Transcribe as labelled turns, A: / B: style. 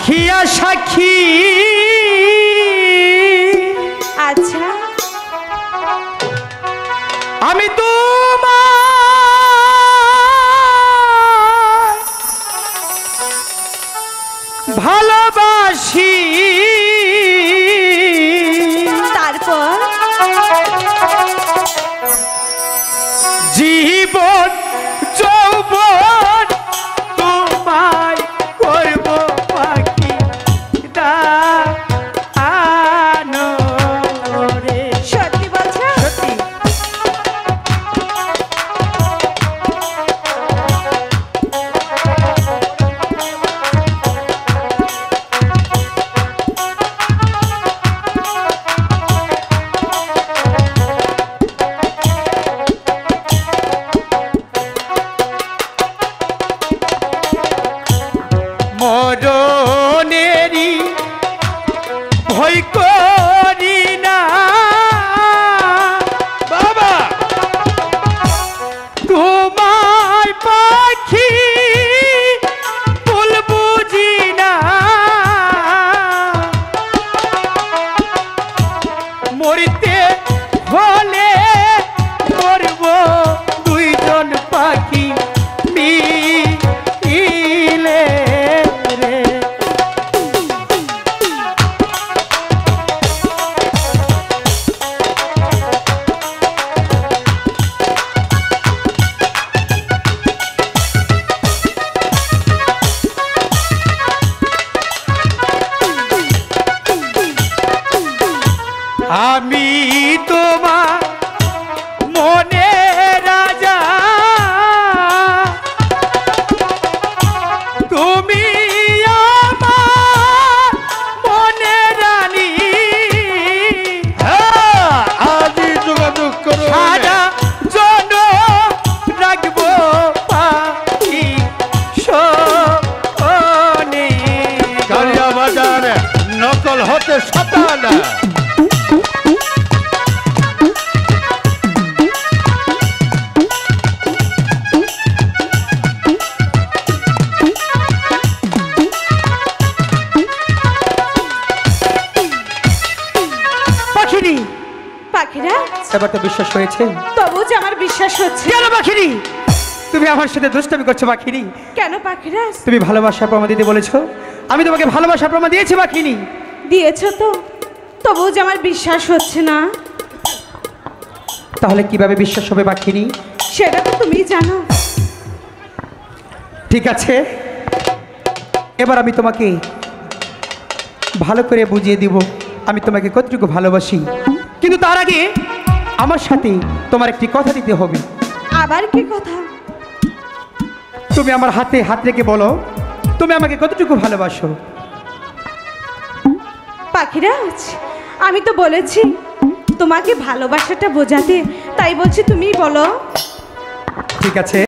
A: খিয়া সাক্ষী।
B: আচ্ছা
A: আমি তোমায় ভালোবাসি।
B: তারপর
A: জীবন যৌবন তোমায় করব পাখি দানো রে।
B: সত্যি বলছো?
A: সত্যি। মরণেরই ভয় করি না বাবা, তোমায় পাখি ভুল বুঝি না। মরিতে হলে মরব দুইজন পাখি মিলে রে। আমি তোমার মনে রাজা, তুমি আমার মনে রানী।
C: আজই যোগাযোগ করো।
A: সারা জন রাখবো পাখি শোনে।
C: গাড়িয়া বাজার নকল হতে সাবধান।
A: পাখিরি,
B: পাখিরা
A: এবার তো বিশ্বাস হয়েছে?
B: তবু যে আমার বিশ্বাস হচ্ছে।
A: কেন পাখিরি তুমি আমার সাথে দুষ্টামি করছো? পাখিরি
B: কেন পাখিরা?
A: তুমি ভালোবাসার প্রমাণ দিতে বলেছো, আমি তোমাকে ভালোবাসার প্রমাণ দিয়েছি পাখিনি।
B: দিয়েছো তো, তবু যে আমার বিশ্বাস হচ্ছে না।
A: তাহলে কিভাবে বিশ্বাস হবে পাখিনি?
B: সেটা তো তুমি জানো।
A: ঠিক আছে, এবার আমি তোমাকে ভালো করে বুঝিয়ে দিব আমি তোমাকে কতটুকু ভালোবাসি। কিন্তু তার আগে আমার সাথে তোমার একটি কথা দিতে হবে।
B: আবার কি কথা?
A: তুমি আমার হাতে হাত রেখে বলো তুমি আমাকে কতটুকু ভালোবাসো।
B: পাখিরাজ, আমি তো বলেছি তোমাকে ভালোবাসাটা বোঝাতে, তাই বলছি তুমি বলো।
A: ঠিক আছে।